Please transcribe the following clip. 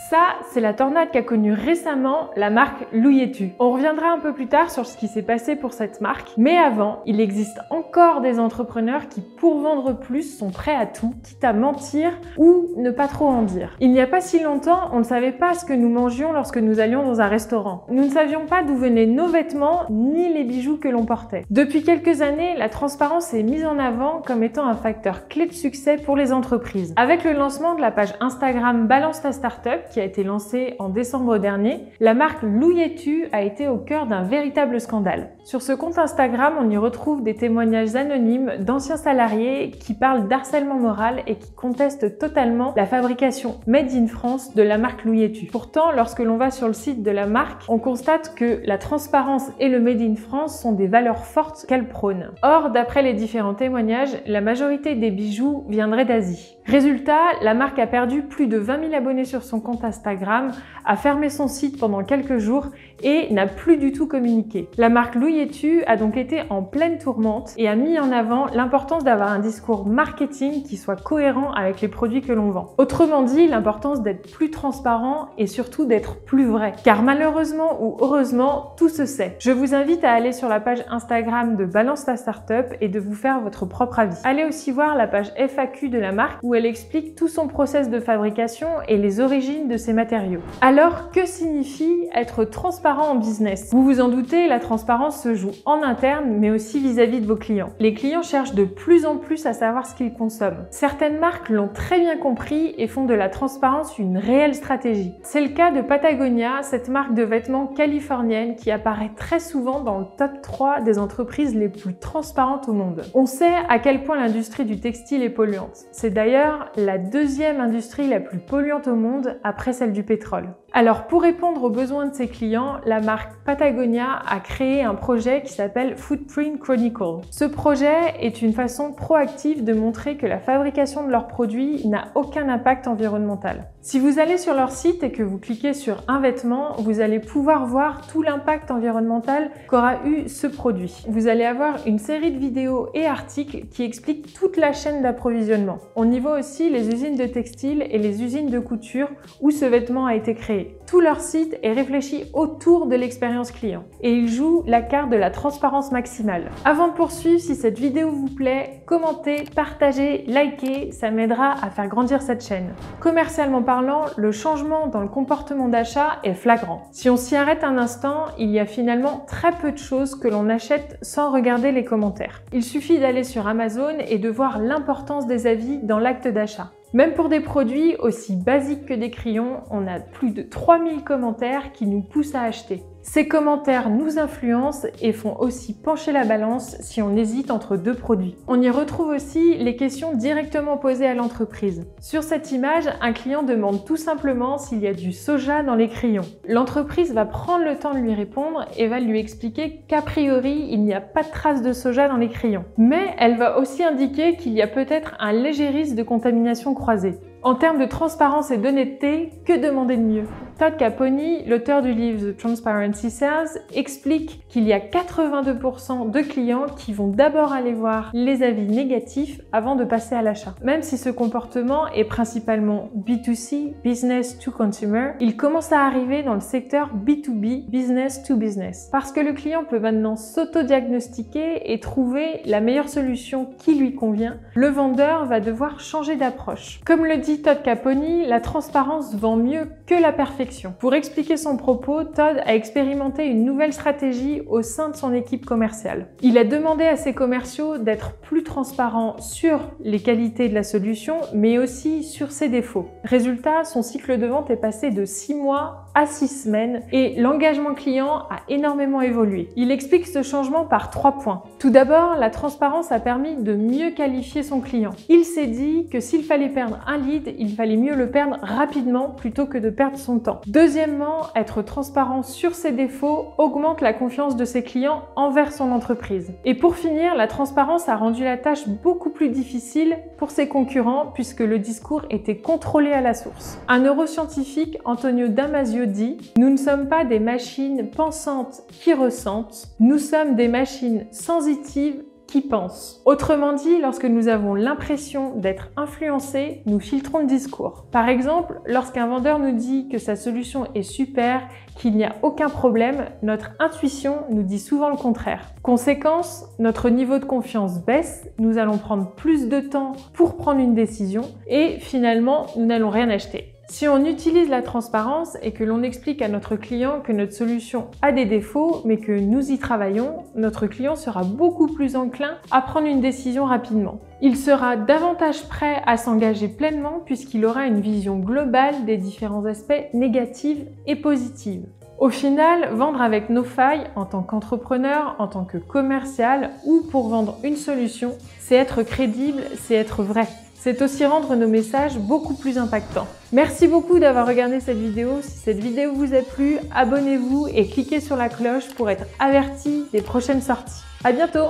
Ça, c'est la tornade qu'a connue récemment la marque Louis-et-Tu. On reviendra un peu plus tard sur ce qui s'est passé pour cette marque, mais avant, il existe encore des entrepreneurs qui, pour vendre plus, sont prêts à tout, quitte à mentir ou ne pas trop en dire. Il n'y a pas si longtemps, on ne savait pas ce que nous mangions lorsque nous allions dans un restaurant. Nous ne savions pas d'où venaient nos vêtements ni les bijoux que l'on portait. Depuis quelques années, la transparence est mise en avant comme étant un facteur clé de succès pour les entreprises. Avec le lancement de la page Instagram Balance ta Startup, qui a été lancée en décembre dernier, la marque Louis-et-Tu a été au cœur d'un véritable scandale. Sur ce compte Instagram, on y retrouve des témoignages anonymes d'anciens salariés qui parlent d'harcèlement moral et qui contestent totalement la fabrication Made in France de la marque Louis-et-Tu. Pourtant, lorsque l'on va sur le site de la marque, on constate que la transparence et le Made in France sont des valeurs fortes qu'elle prône. Or, d'après les différents témoignages, la majorité des bijoux viendraient d'Asie. Résultat, la marque a perdu plus de 20 000 abonnés sur son compte Instagram, a fermé son site pendant quelques jours et n'a plus du tout communiqué. La marque Louis-et-Tu a donc été en pleine tourmente et a mis en avant l'importance d'avoir un discours marketing qui soit cohérent avec les produits que l'on vend. Autrement dit, l'importance d'être plus transparent et surtout d'être plus vrai. Car malheureusement ou heureusement, tout se sait. Je vous invite à aller sur la page Instagram de Balance ta Startup et de vous faire votre propre avis. Allez aussi voir la page FAQ de la marque où elle explique tout son process de fabrication et les origines de ses matériaux. Alors, que signifie être transparent en business? Vous vous en doutez, la transparence se joue en interne, mais aussi vis-à-vis de vos clients. Les clients cherchent de plus en plus à savoir ce qu'ils consomment. Certaines marques l'ont très bien compris et font de la transparence une réelle stratégie. C'est le cas de Patagonia, cette marque de vêtements californienne qui apparaît très souvent dans le top 3 des entreprises les plus transparentes au monde. On sait à quel point l'industrie du textile est polluante. C'est d'ailleurs la deuxième industrie la plus polluante au monde après celle du pétrole. Alors pour répondre aux besoins de ses clients, la marque Patagonia a créé un projet qui s'appelle Footprint Chronicle. Ce projet est une façon proactive de montrer que la fabrication de leurs produits n'a aucun impact environnemental. Si vous allez sur leur site et que vous cliquez sur un vêtement, vous allez pouvoir voir tout l'impact environnemental qu'aura eu ce produit. Vous allez avoir une série de vidéos et articles qui expliquent toute la chaîne d'approvisionnement. On y voit aussi les usines de textile et les usines de couture où ce vêtement a été créé. Tout leur site est réfléchi autour de l'expérience client et ils jouent la carte de la transparence maximale. Avant de poursuivre, si cette vidéo vous plaît, commentez, partagez, likez, ça m'aidera à faire grandir cette chaîne. Commercialement parlant, le changement dans le comportement d'achat est flagrant. Si on s'y arrête un instant, il y a finalement très peu de choses que l'on achète sans regarder les commentaires. Il suffit d'aller sur Amazon et de voir l'importance des avis dans l'acte d'achat. Même pour des produits aussi basiques que des crayons, on a plus de 3000 commentaires qui nous poussent à acheter. Ces commentaires nous influencent et font aussi pencher la balance si on hésite entre deux produits. On y retrouve aussi les questions directement posées à l'entreprise. Sur cette image, un client demande tout simplement s'il y a du soja dans les crayons. L'entreprise va prendre le temps de lui répondre et va lui expliquer qu'a priori, il n'y a pas de trace de soja dans les crayons. Mais elle va aussi indiquer qu'il y a peut-être un léger risque de contamination croisée. En termes de transparence et d'honnêteté, que demander de mieux? Todd Caponi, l'auteur du livre The Transparency Sells, explique qu'il y a 82% de clients qui vont d'abord aller voir les avis négatifs avant de passer à l'achat. Même si ce comportement est principalement B2C, Business to Consumer, il commence à arriver dans le secteur B2B, Business to Business. Parce que le client peut maintenant s'auto-diagnostiquer et trouver la meilleure solution qui lui convient, le vendeur va devoir changer d'approche. Comme le dit Todd Caponi, la transparence vend mieux que la perfection. Pour expliquer son propos, Todd a expérimenté une nouvelle stratégie au sein de son équipe commerciale. Il a demandé à ses commerciaux d'être plus transparents sur les qualités de la solution, mais aussi sur ses défauts. Résultat, son cycle de vente est passé de 6 mois à 6 semaines et l'engagement client a énormément évolué. Il explique ce changement par 3 points. Tout d'abord, la transparence a permis de mieux qualifier son client. Il s'est dit que s'il fallait perdre un lead, il fallait mieux le perdre rapidement plutôt que de perdre son temps. Deuxièmement, être transparent sur ses défauts augmente la confiance de ses clients envers son entreprise. Et pour finir, la transparence a rendu la tâche beaucoup plus difficile pour ses concurrents puisque le discours était contrôlé à la source. Un neuroscientifique, Antonio Damasio, dit « Nous ne sommes pas des machines pensantes qui ressentent, nous sommes des machines sensitives qui pense. Autrement dit, lorsque nous avons l'impression d'être influencés, nous filtrons le discours. Par exemple, lorsqu'un vendeur nous dit que sa solution est super, qu'il n'y a aucun problème, notre intuition nous dit souvent le contraire. Conséquence, notre niveau de confiance baisse, nous allons prendre plus de temps pour prendre une décision et finalement, nous n'allons rien acheter. Si on utilise la transparence et que l'on explique à notre client que notre solution a des défauts, mais que nous y travaillons, notre client sera beaucoup plus enclin à prendre une décision rapidement. Il sera davantage prêt à s'engager pleinement puisqu'il aura une vision globale des différents aspects négatifs et positifs. Au final, vendre avec nos failles en tant qu'entrepreneur, en tant que commercial ou pour vendre une solution, c'est être crédible, c'est être vrai. C'est aussi rendre nos messages beaucoup plus impactants. Merci beaucoup d'avoir regardé cette vidéo. Si cette vidéo vous a plu, abonnez-vous et cliquez sur la cloche pour être averti des prochaines sorties. À bientôt!